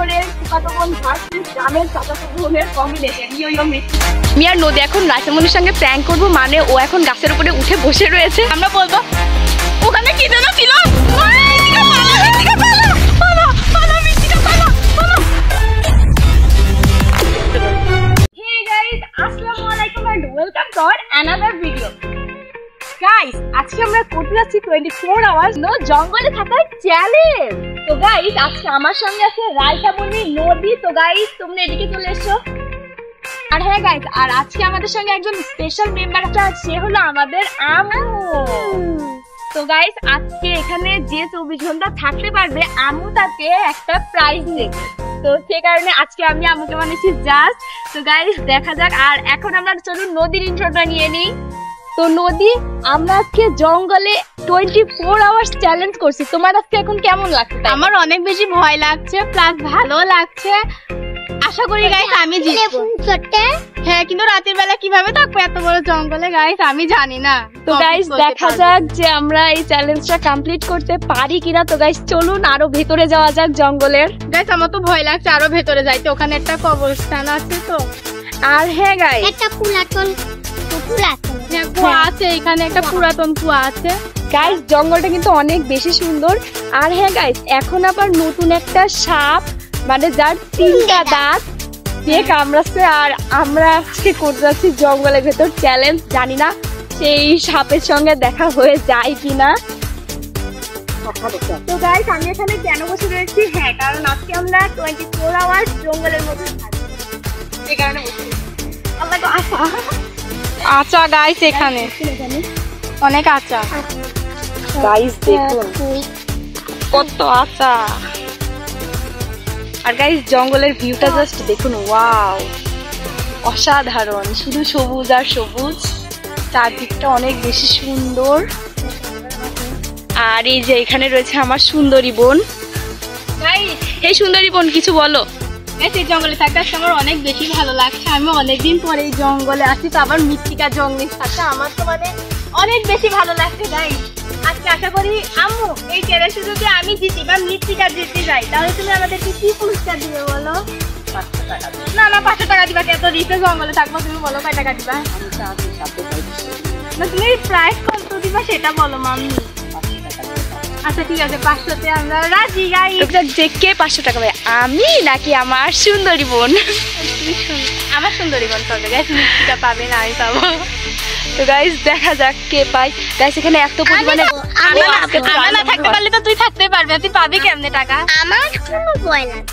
শহরের চাচাতো বোন ভার্সেস গ্রামের চাচাতো বোনের কম্বিনেশন। আমি আর নদী এখন রাইসামনির সঙ্গে প্র্যাঙ্ক করবো, মানে ও এখন গাছের উপরে উঠে বসে রয়েছে। আমরা বলবো ওখানে কি যেন ছিল, আজকে আমরা করতে যাচ্ছি 24 আওয়ার্স নো জঙ্গলে থাকার চ্যালেঞ্জ। তো গাইস আজকে আমার সঙ্গে আছে রাইসামনি, নদী। তো গাইস তোমরা এদিকে চলে এসো। আর হ্যাঁ গাইস, আর আজকে আমাদের সঙ্গে একজন স্পেশাল মেম্বার আছে, সে হলো আমাদের আম্মু। তো গাইস আজকে এখানে যে 24 ঘন্টা থাকতে পারবে আম্মু তাকে একটা প্রাইজ দেবে। তো সে কারণে আজকে আমি আম্মুকে বানিয়েছি জাস্ট। তো গাইস দেখা যাক। আর এখন আমরা চলুন নদীর ইন্ট্রোটা নিয়ে নিই। তো নদী, আমরা আজকে জঙ্গলে 24 আওয়ার্স চ্যালেঞ্জ করছি। তোমার আজকে এখন কেমন লাগছে? আমার অনেক বেশি ভয় লাগছে, প্লাস ভালো লাগছে। আশা করি গাইস আমি জিতবো। হ্যাঁ, কিন্তু রাতের বেলা কিভাবে থাকবো এত বড় জঙ্গলে গাইস আমি জানি না। তো গাইস দেখা যাক যে আমরা এই চ্যালেঞ্জটা কমপ্লিট করতে পারি কিনা। তো গাইস চলুন আরো ভেতরে যাওয়া যাক জঙ্গলের। গাইস আমার তো ভয় লাগছে আরো ভেতরে যাইতে, ওখানে একটা কবরস্থান আছে। তো আর হ্যাঁ গাইস একটা পুরাতন কুয়া আছে, এখানে একটা পুরাতন কুয়া আছে। গাইস জঙ্গলটা কিন্তু অনেক বেশি সুন্দর। আর হ্যাঁ গাইস এখন আবার নতুন একটা সাপ, মানে যার 3টা দাঁত, সে কামড়াচ্ছে। আর আমরা আজকে করতে যাচ্ছি জঙ্গলের ভেতর চ্যালেঞ্জ। জানি না সেই সাপের সঙ্গে দেখা হয়ে যায় কিনা। তো গাইস আমি এখানে কেন বসে রয়েছি? হ্যাঁ, কারণ আজকে আমরা 24 আওয়ার্স জঙ্গলের মধ্যে থাকবো, এই কারণে বসে আচ্ছা গাইস এখানে অনেক আচ্ছা গাইস দেখুন কত আচ্ছা। আর গাইস জঙ্গলের ভিউটা জাস্ট দেখুন, ওয়াও অসাধারণ, শুধু সবুজ আর সবুজ, চারদিকটা অনেক বেশি সুন্দর। আর এই যে এখানে রয়েছে আমার সুন্দরী বোন। গাইস এই সুন্দরী বোন কিছু বলো। এই জঙ্গলে থাকতে আমার অনেক বেশি ভালো লাগছে। আমি অনেকদিন পরে এই জঙ্গলে আসছি, তো আবার মৃত্তিকা জঙ্গলের সাথে আমার তো মানে অনেক বেশি ভালো লাগছে। গাইস আজকে আশা করি আম্মু এই চ্যালেঞ্জে যদি আমি জিতি বা মৃত্তিকা জিতে যাই, তাহলে তুমি আমাদেরকে কি পুরস্কার দিবে বলো? 500 টাকা। না না 500 টাকা দিবা? এত রিস্কে জঙ্গলে থাকবো, তুমি বলো কয় টাকা দিবা? না তুমি প্রাইস কত দিবা সেটা বলো মাম্মি। আচ্ছা ঠিক আছে, 500-তে আমরা রাজি। গাইস যে কে 500 টাকা পাবে, আমি নাকি আমার সুন্দরী বোন? আমার সুন্দরী বোন পাবে গাইস, মৃত্তিকা পাবে না আমি পাবো। তো গাইস দেখা যাক কে পাই। গাইস এখানে এত পরিমাণে আমরা না থাকতে পারলে তো তুই থাকতে পারবি, তুই পাবি কেমনে টাকা? আমার কোনো ভয় লাগে।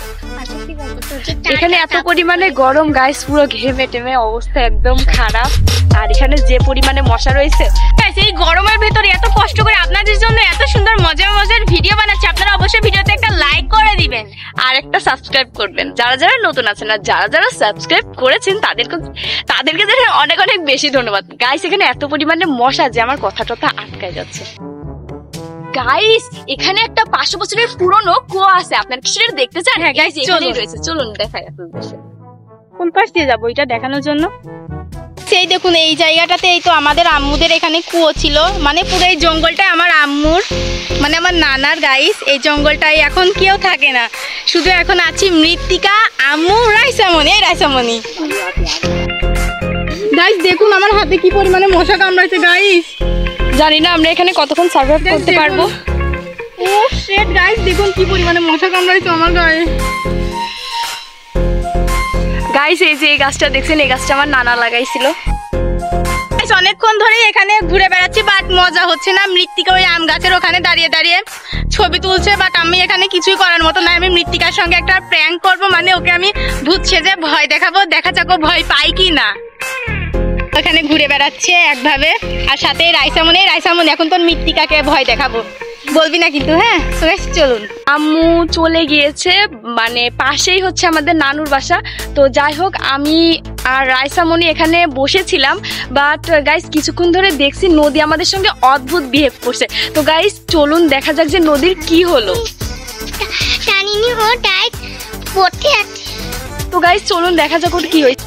এখানে এত পরিমাণে গরম গাইস, পুরো ঘেমে টেমে অবস্থা একদম খারাপ। আর এখানে যে পরিমাণে মশা রয়েছে গাইস, এই গরমের ভেতরে এত কষ্ট করে আপনাদের জন্য এত সুন্দর মজার মজার ভিডিও বানাচ্ছি, আপনারা অবশ্যই ভিডিওতে একটা লাইক করে দিবেন আর একটা সাবস্ক্রাইব করবেন। যারা যারা নতুন আছেন আর যারা যারা সাবস্ক্রাইব করেছেন তাদেরকে অনেক অনেক বেশি ধন্যবাদ। গাইস এখানে এত পরিমাণে মশা যে আমার কথা টথা আটকায় যাচ্ছে। গাইস এখানে একটা 500 বছরের পুরনো কুয়া আছে, আপনারা কি সেটা দেখতে চান? হ্যাঁ গাইস এখানেই রয়েছে, চলুন দেখাই আপনাদের। কোন পাশ দিয়ে যাবো এটা দেখানোর জন্য? সেই দেখুন এই জায়গাটাতে এই তো আমাদের আম্মুদের এখানে কুয়ো ছিল, মানে পুরো এই জঙ্গলটা আমার আম্মুর, মানে আমার নানার। গাইস এই জঙ্গলটায় এখন কেউ থাকে না, শুধু এখন আছি মৃত্তিকা, আম্মু, রাইসামনি। এই রাইসামনি গাইস দেখুন আমার হাতে কি পরিমাণে মশা কামড়াইছে। গাইস জানি না আমরা এখানে কতক্ষণ সার্ভাইভ করতে পারবো। ও শিট গাইস দেখুন কি পরিমাণে মশা কামড়াইছে আমার গায়ে। গাইস এই যে এই গাছটা দেখছেন, এই গাছটা আমার নানা লাগাইছিল। গাইস অনেকক্ষণ ধরে এখানে ঘুরে বেড়াচ্ছি, বাট মজা হচ্ছে না। মৃত্তিকা ওই আম গাছের ওখানে দাঁড়িয়ে দাঁড়িয়ে ছবি তুলছে, বাট আমি এখানে কিছুই করার মতো না। আমি মৃত্তিকার সঙ্গে একটা প্র্যাঙ্ক করবো, মানে ওকে আমি ভূত সেজে ভয় দেখাবো, দেখা যাক ও ভয় পাই কি না। ওখানে ঘুরে বেড়াচ্ছে একভাবে, আর সাথে রাইসামনি এখন তোর মৃত্তিকাকে ভয় দেখাবো, বলবি না কিন্তু। হ্যাঁ চলুন। আম্মু চলে গিয়েছে, মানে পাশেই হচ্ছে আমাদের নানুর বাসা। তো যাই হোক আমি আর রাইসামনি এখানে বসেছিলাম, বাট গাইস কিছুক্ষণ ধরে দেখছি নদী আমাদের সঙ্গে অদ্ভুত বিহেভ করছে। তো গাইস চলুন দেখা যাক যে নদীর কি হলো। তো গাইস চলুন দেখা যাক ওর কি হয়েছে।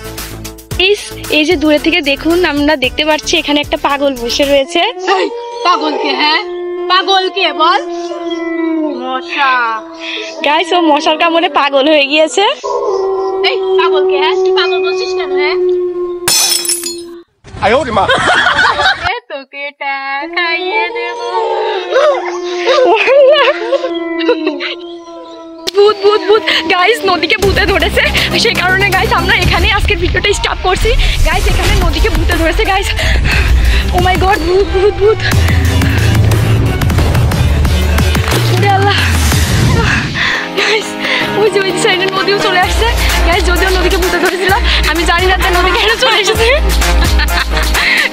এই যে দূরে থেকে দেখুন আমরা দেখতে পাচ্ছি এখানে একটা পাগল বসে রয়েছে। পাগলকে? হ্যাঁ পাগলকে বল। মশা। গাইস ও মশার কামড়ে পাগল হয়ে গিয়েছে। এই পাগলকে, হ্যাঁ তুই পাগল বলছিস কেন? হ্যাঁ তোকে খাইয়ে দেব। ভূত ভূত ভূত গাইস, নদীকে ভূতে ধরেছে, সেই কারণে গাইস আমরা এখানে আজকের ভিডিওটা স্টপ করছি। গাইস এখানে নদীকে ভূতে ধরেছে গাইস। ও মাই গড, ভূত ভূত ভূত। ওরে আল্লাহ গাইস, ওই যে সাইডে নদীও চলে আসছে গাইস। যদিও নদীকে ভূতে ধরেছিল, আমি জানি না যে নদী কেন চলে এসেছে।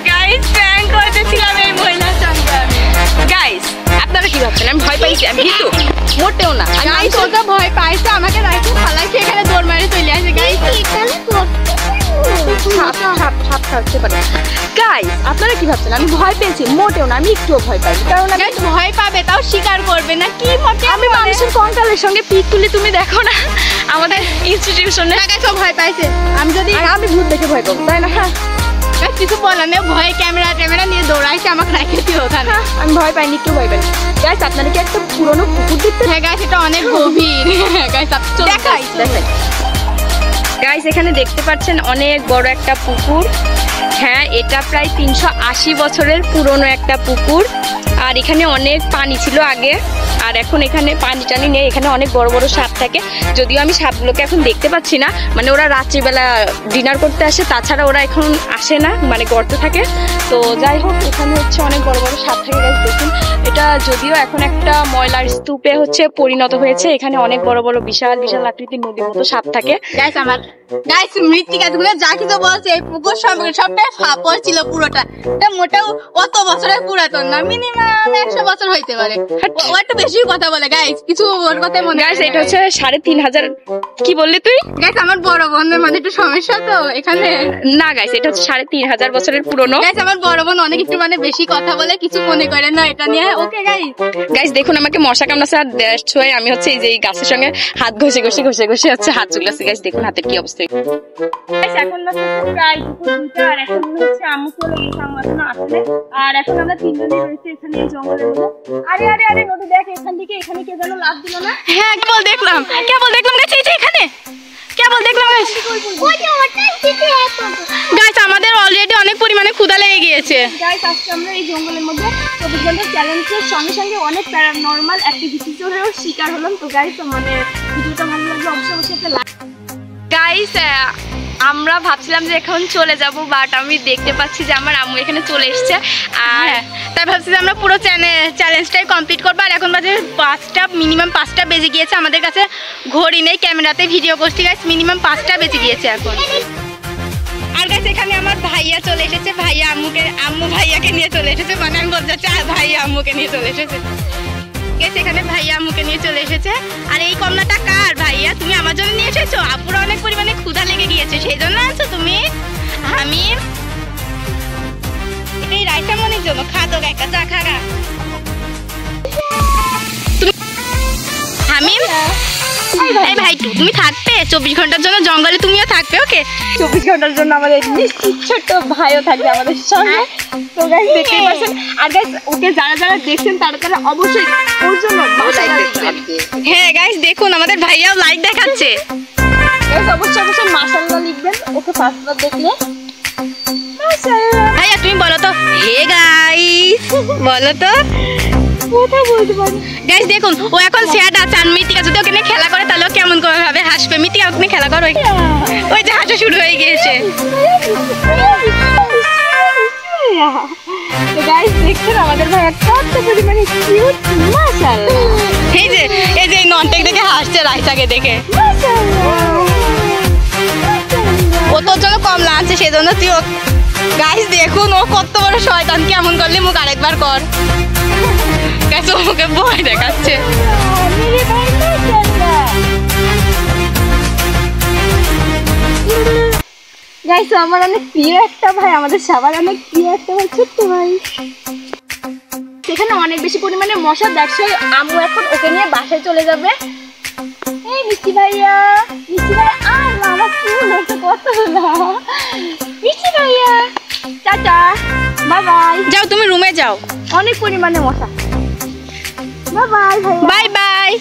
গাইস প্র্যাঙ্ক করতেছিলাম এই মহিলার সঙ্গে। গাইস আপনারা কি ভাবছেন আমি ভয় পাইছি? আমি কিন্তু মোটেও না। আমি তোকে ভয় পাইছে, আমাকে রাইতে ফালাইছে, এখানে দৌড় মারে চলে আসে। গাইস গাইস আপনারা কি ভাবছেন আমি ভয় পেয়েছি? মোটেও না, আমি একটুও ভয় পাইনি। কারণ গাইস ভয় পাবে তাও স্বীকার করবে না। কি মোটে আমি মানুষের কঙ্কালের সঙ্গে পিক তুলি, তুমি দেখো না আমাদের ইনস্টিটিউশনে। গাইস ও ভয় পাইছে। আমি যদি আমি ভূত দেখে ভয় পাবো, তাই না? হ্যাঁ কিছু বলার নেই, ভয়ে ক্যামেরা নিয়ে দৌড়াইছে, আমাকে রাখেছি ওখানে। আমি ভয় পাইনি, একটু ভয় পাইনি। গাইস আপনারা কি একটা পুরনো পুকুর দেখতে? হ্যাঁ গাইস এটা অনেক গভীর। গাইস দেখাই দেখাই। গাইস এখানে দেখতে পাচ্ছেন অনেক বড় একটা পুকুর। হ্যাঁ এটা প্রায় 380 বছরের পুরনো একটা পুকুর। আর এখানে অনেক পানি ছিল আগে, আর এখন এখানে পানি টানি নেই। এখানে অনেক বড় বড় সাপ থাকে, যদিও আমি সাপগুলোকে এখন দেখতে পাচ্ছি না। মানে ওরা রাত্রিবেলা ডিনার করতে আসে, তাছাড়া ওরা এখন আসে না, মানে গর্ত থাকে। তো যাই হোক এখানে হচ্ছে অনেক বড় বড় সাপ থাকে। গাইস দেখুন, এটা যদিও এখন একটা ময়লার স্তূপে হচ্ছে পরিণত হয়েছে। এখানে অনেক বড় বড় বিশাল বিশাল আকৃতির নদীর মতো সাপ থাকে। গাইস মৃত্তিকাগুলো যা কিছু বলছে, এই পুকুর সবটাই ফাঁপড় ছিল পুরোটা। এটা মোটেও অত বছরের পুরাতন না, মিনিমাম 100 বছর হইতে পারে। ও একটু বেশি কথা বলে গাইস, কিছু ওর কথা মনে। গাইস এটা হচ্ছে 3500। কি বললি তুই? গাইস আমার বড় বোনের মানে একটু সমস্যা তো এখানে। না গাইস এটা হচ্ছে 3500 বছরের পুরনো। গাইস আমার বড় বোন অনেক একটু মানে বেশি কথা বলে, কিছু মনে করে না এটা নিয়ে। Okay guys. গাইস দেখুন আমাকে মশা কামড়াচ্ছে, আর দ্যাটস ওয়াই আমি হচ্ছে এই যে এই গাছের সঙ্গে হাত ঘষে ঘষে হচ্ছে হাত চুলাচ্ছি। গাইস দেখুন হাতের কি অবস্থা। গাইস এখন না প্রায় দুপুর 2টা, আর এখন হচ্ছে আম্মু চলে গেছে আমার জন্য আসলে। আর এখন আমরা তিনজনে রয়েছে এখানে এই জঙ্গলের মধ্যে। আরে আরে আরে নদী দেখ, এখান থেকে এখানে কে যেন লাফ দিল না? হ্যাঁ কেবল দেখলাম গাইস, এই যে এখানে কেবল দেখলাম গাইস। গাইস আমাদের অলরেডি অনেক পরিমাণে ক্ষুধা লেগে গিয়েছে। গাইস আজকে আমরা এই জঙ্গলের মধ্যে 24 ঘন্টা চ্যালেঞ্জের সঙ্গে সঙ্গে অনেক প্যারানর্মাল অ্যাক্টিভিটিসেরও শিকার হলাম। তো গাইস মানে ভিডিওটা ভালো লাগলে অবশ্যই একটা লাইক। গাইস আমরা ভাবছিলাম যে এখন চলে যাব, বাট আমি দেখতে পাচ্ছি যে আমার আম্মু এখানে চলে এসেছে। আর তাই ভাবছি যে আমরা পুরো চ্যালেঞ্জটাই কমপ্লিট করবো। আর এখন বাজে 5টা, মিনিমাম 5টা বেজে গিয়েছে। আমাদের কাছে ঘড়ি নেই, ক্যামেরাতে ভিডিও করছি গাইস। মিনিমাম 5টা বেজে গিয়েছে এখন। আর গাইস এখানে আমার ভাইয়া চলে এসেছে। ভাইয়া আম্মু ভাইয়াকে নিয়ে চলে এসেছে, মানে আমি বলতে চাচ্ছি ভাইয়া আম্মুকে নিয়ে চলে এসেছে। গেছে এখানে ভাইয়া আম্মুকে নিয়ে চলে এসেছে। আর এই কমলাটা কার ভাইয়া? তুমি আমার জন্য নিয়ে এসেছো? আপুরা অনেক পরিমাণে ক্ষুধা লেগে গিয়েছে, সেই জন্য আনছো তুমি? আমি এটাই রাইসা মনের জন্য। খা তো একটা চা খাগা। আমি এই ভাই তুমি থাকবে 24 ঘন্টার জন্য জঙ্গলে, তুমিও থাকবে। ওকে 24 ঘন্টার জন্য আমাদের ছোট্ট ভাইও থাকবে আমাদের সঙ্গে। তো গাইস দেখতেই পাচ্ছেন। আর গাইস ওকে যারা যারা দেখছেন তারা অবশ্যই ওর জন্য লাইক দেবেন। হ্যাঁ গাইস দেখুন আমাদের ভাইয়াও লাইক দেখাচ্ছে। গাইস অবশ্যই মাশাআল্লাহ লিখবেন ওকে ফার্স্টবার দেখলে। মাশাআল্লাহ। ভাইয়া তুমি বলো তো হে গাইস, বলো তো কথা বলতে পারি। গাইস দেখুন ও এখন স্যাড আছে। আর মিতিকা যদি ওকে নিয়ে খেলা করে তাহলে ও কেমন করে ভাবে হাসবে। মিতিকা ওকে নিয়ে খেলা করো, ওই যে হাসা শুরু হয়ে গিয়েছে। তো গাইস দেখছেন আমাদের ভাইয়া কত পরিমাণে কিউট। মাশাআল্লাহ। এই যে ননটেক দেখে হাসছে রাইসাকে দেখে। ও তোর জন্য কমলা আছে, সেজন্য তুই। গাইস দেখুন ও কত বড় শয়তান, কেমন করলি মুখ আরেকবার কর। গাইস ও মুখে ভয় দেখাচ্ছে। গাইস আমার অনেক প্রিয় একটা ভাই, আমাদের সবার অনেক প্রিয় একটা ভাই, ছোট্ট ভাই। সেখানে অনেক বেশি পরিমাণে মশা, দেখছো আম্মু এখন ওকে নিয়ে বাসায় চলে যাবে। এই মিষ্টি ভাইয়া আর আমার চুল হচ্ছে কত না। মিষ্টি ভাইয়া টাটা, বাই বাই। যাও তুমি রুমে যাও, অনেক পরিমাণে মশা। Bye bye bye bye.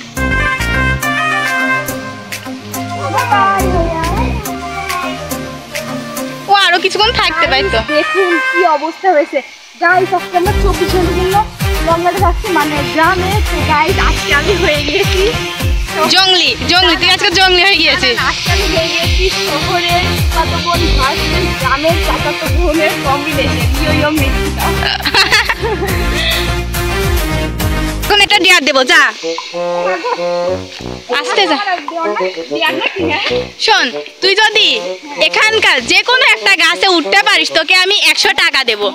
ও আরো কিছুক্ষণ থাকতে পারতো। দেখুন কি অবস্থা হয়েছে গাইস, আজকে আমরা 24 ঘন্টার জন্য জঙ্গলে যাচ্ছি, মানে গ্রামে। তো গাইস আজকে আমি হয়ে গিয়েছি জঙ্গলি। তুই আজকে জঙ্গলি হয়ে গিয়েছিস। আজকে আমি হয়ে গিয়েছি শহরের চাচাতো বোন ভার্সেস গ্রামের চাচাতো বোনের কম্বিনেশন। ইয়ো মিথিকা। এখন এটা ডিয়ার দেবো, যা আসতে যা। শোন, তুই যদি এখানকার যে কোনো একটা গাছে উঠতে পারিস তোকে আমি 100 টাকা দেবো।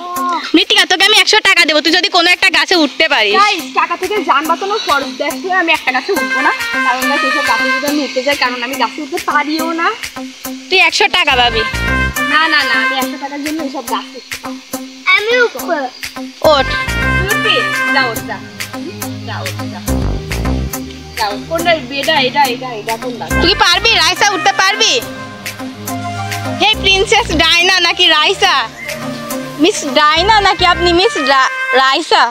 মৃত্তিকা, তোকে আমি 100 টাকা দেবো তুই যদি কোনো একটা গাছে উঠতে পারিস। টাকা থেকে যান বাঁচানোর খরচ দেখতে আমি একটা গাছে উঠবো না, কারণ না সেসব গাছে যদি আমি উঠতে যাই, কারণ আমি গাছে উঠতে পারিও না। তুই 100 টাকা পাবি। না না না, আমি 100 টাকার জন্য এইসব গাছে আমি উঠবো। ওঠ, উঠবি? যাও যা যাও যা যাও। কোনটা বেটা? এটা কোনটা? তুই পারবি? রাইসা উঠতে পারবি? হে প্রিন্সেস ডায়না নাকি রাইসা? মিস ডায়না নাকি আপনি মিস রাইসা?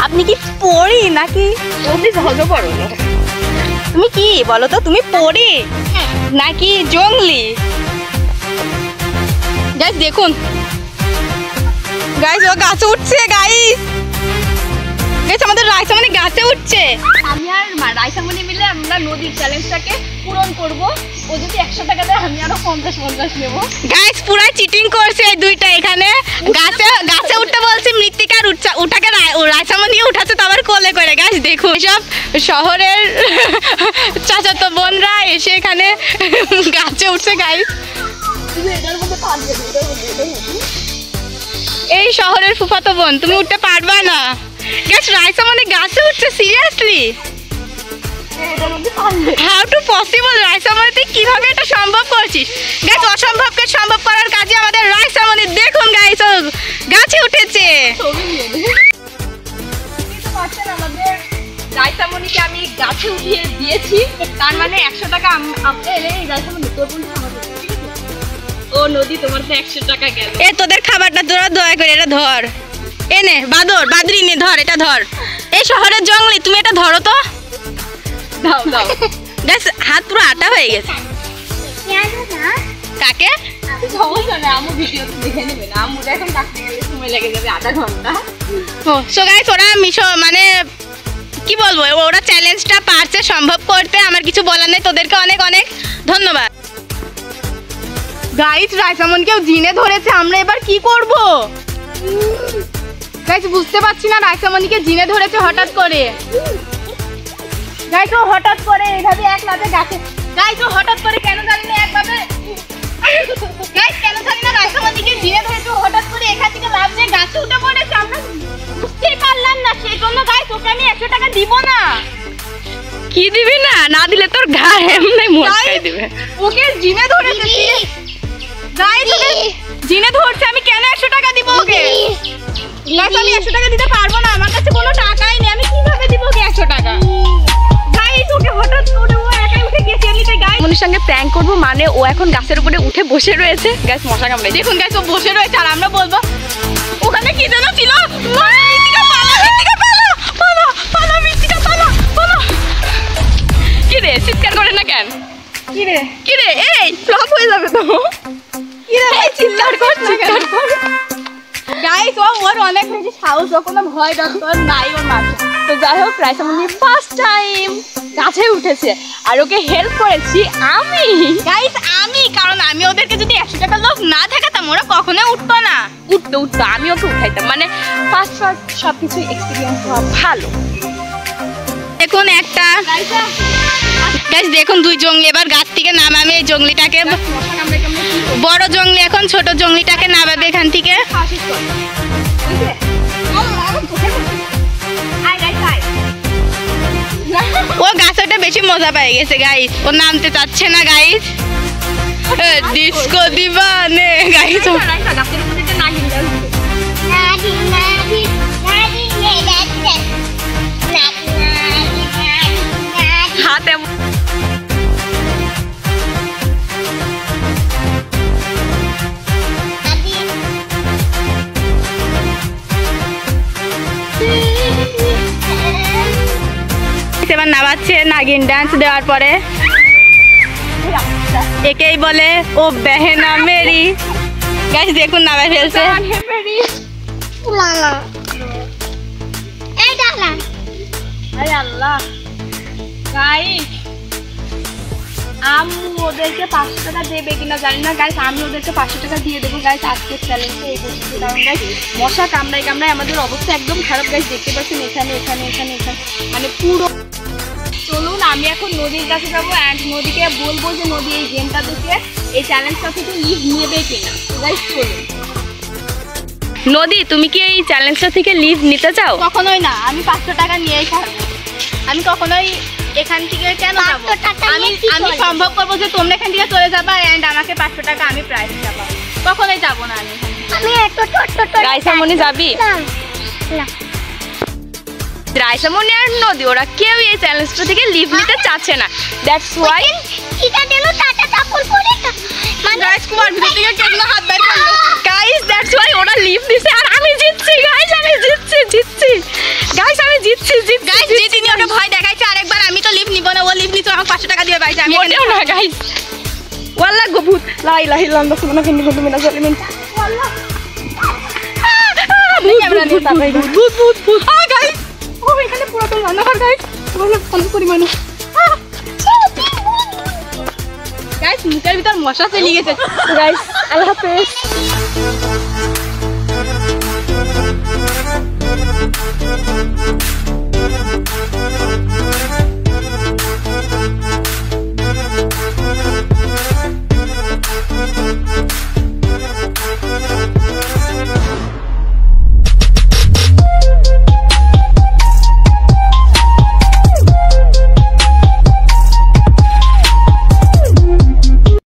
আপনি কি পড়ি নাকি? তুমি সহজ পড়ো না। তুমি কি বলো তো, তুমি পড়ি নাকি জঙ্গলি? গাইস দেখুন, গাইস ও গাছে উঠছে। গাইস আমাদের রাইসামণি গাছে উঠছে। আমি আর রাইসামণি মিলে আমরা নদীর চ্যালেঞ্জটাকে পূরণ করব। ও যদি 100 টাকা দেয় আমি আরো 50 নেব। গাইস পুরাই চিটিং করছে এই দুইটা। এখানে গাছে উঠতে বলছি মৃত্তিকার, উঠাকে রাইসামণি উঠাচ্ছে তো আবার কোলে করে। গাইস দেখুন, সব শহরের চাচাতো বোনরা এসে এখানে গাছে উঠছে। গাইস এই শহরের ফুফাতো বোন, তুমি উঠতে পারবা না। গাইস রাইসামণি গাছে উঠছে, সিরিয়াসলি? How to possible? রাইসামণি তুই কিভাবে এটা সম্ভব করছিস? গাইস অসম্ভবকে সম্ভব করার কাজে আমাদের রাইসামণি। দেখুন গাইস ও গাছে উঠেছে। আমাদের রাইসামণিকে আমি গাছে উঠিয়ে দিয়েছি, তার মানে 100 টাকা ও নদী তোমার তো 100 টাকা গেল। এ তোদের খাবারটা তোরা দয়া করে এটা ধর। এনে বাদরি নে, ধর এটা ধর। এই শহরের জঙ্গলি, তুমি এটা ধরো তো। দাও দাও। গাইস হাত পুরো আটা হয়ে গেছে। কাকে? সমস্যা নেই, আমু ভিডিও দেখে নেবে না। আমু এখন কাটতে গেলে সময় লেগে যাবে আধা ঘন্টা। ও সো গাইস ওরা মানে কি বলবো, ওরা চ্যালেঞ্জটা পারছে সম্ভব করতে। আমার কিছু বলার নেই, তোদেরকে অনেক অনেক ধন্যবাদ। গাইস রাইসামণিকেও জিনে ধরেছে, আমরা এবার কি করব? গাইস বুঝতে পারছি না, রাইসামণিকে জিনে ধরেছে হঠাৎ করে। গাইস ও হঠাৎ করে এইভাবে এক লাফে গাছে। গাইস ও হঠাৎ করে কেন জানি না একভাবে। গাইস কেন জানি না রাইসামণিকে জিনে ধরেছে হঠাৎ করে এখান থেকে লাফ দিয়ে গাছে উঠে পড়েছে। আমরা বুঝতেই পারলাম না, সেই জন্য গাইস ওকে আমি 100 টাকা দিব না। কি দিবি না? না দিলে তোর ঘা এমনি মোটকাই দিবে। ওকে জিনে ধরেছে। গাইস ওকে জিনে ধরছে, আমি কেন 100 টাকা দিব ওকে? গাইস আমি 100 টাকা দিতে পারবো না, আমার কাছে কোনো টাকাই নেই। আমি কিভাবে দিব ওকে 100 টাকা? গাইস ওকে হঠাৎ করে ও একাই উঠে গেছে এমনিতে। গাইস মনির সঙ্গে প্র্যাঙ্ক করব, মানে ও এখন গাছের উপরে উঠে বসে রয়েছে। গাইস মশা কামড়ে। দেখুন গাইস ও বসে রয়েছে আর আমরা বলবো ওখানে কি যেন ছিল। মৃত্তিকা পালা, মৃত্তিকা পালা, পালা পালা, মৃত্তিকা পালা পালা। কি রে চিৎকার করে না কেন? কি রে এই ফ্লপ হয়ে যাবে তো। কি রে ভাই চিৎকার করছিস কেন? গাইস ওর অনেক বেশি সাহস, ও কোনো ভয় ডক্টর নাই ওর মাঝে। তো যাই হোক রাইসামণি ফার্স্ট টাইম গাছে উঠেছে আর ওকে হেল্প করেছি আমি। গাইস আমি, কারণ আমি ওদেরকে যদি 100 টাকা লোভ না দেখাতাম ওরা কখনোই উঠতো না। উঠতো আমি ওকে উঠাইতাম, মানে ফার্স্ট সবকিছু এক্সপিরিয়েন্স হওয়া ভালো। দেখুন একটা গাইস দেখুন দুই জঙ্গলি এবার গাছ থেকে নামাবে। এই জঙ্গলিটাকে, বড় জঙ্গলি এখন ছোট জঙ্গলিটাকে নামাবে এখান থেকে। ও গাছটা বেশি মজা পেয়ে গেছে গাইস, ও নামতে চাচ্ছে না গাইস। ডিস্কো দিবানে গাইস। হাতে এবার নামাচ্ছে নাগিন ডান্স দেওয়ার পরে। একেই বলে ও বেহেনা মেরি। গাইস দেখুন নামায় ফেলছে। আরে আল্লাহ গাইস, আম্মু ওদেরকে 500 টাকা দেবে কিনা জানি না গাইস, আমি ওদেরকে 500 টাকা দিয়ে দেবো গাইস আজকের চ্যালেঞ্জে এই পর্যন্ত। কারণ গাইস মশা কামড়ায় কামড়ায় আমাদের অবস্থা একদম খারাপ গাইস, দেখতে পাচ্ছেন এখানে এখানে এখানে এখানে মানে পুরো। চলুন আমি এখন নদীর কাছে যাবো অ্যান্ড নদীকে বলবো যে নদী এই গেমটা থেকে এই চ্যালেঞ্জটা থেকে লিভ নেবে কিনা। গাইস চলুন। নদী তুমি কি এই চ্যালেঞ্জটা থেকে লিভ নিতে চাও? কখনোই না, আমি 500 টাকা নিয়েই ছাড়বো। আমি কখনোই এখান থেকে কেন যাবো? আমি সম্ভব করবো যে তোমরা এখান থেকে চলে যাবা এন্ড আমাকে 500 টাকা আমি প্রাইজ যাবো। কখনোই যাবো না আমি। রাইসামণি যাবি? রাইসামণি আর নদী ওরা কেউ এই চ্যালেঞ্জটা থেকে লিভ নিতে চাচ্ছে না। That's why guys that's why ওরা লিভ দিছে আর আমি জিতছি গাইস, আমি জিতছি গাইস, আমি জিতছি গাইস। জিতিনি ওটা ভয় দেখাইছে আরেকবার। আমি তো লিভ নিব না, ও লিভ নিছে আমাকে 500 টাকা দিয়ে বাইছে। আমি মোটেও না গাইস। ওয়াল্লাহ গভূত লা ইলাহা ইল্লাল্লাহ সুবহানাকাল্লাহি ওয়া বিহামদিহি জালিমিন। ওয়াল্লাহ ক্যামেরা নিয়ে তাকাই ভূত গাইস। ও এখানে পুরো তো রান্নাঘর গাইস, অনেক পরিমাণে গাইস মুখের ভিতর মশা চলে গেছে গাইস। আল্লাহ হাফেজ।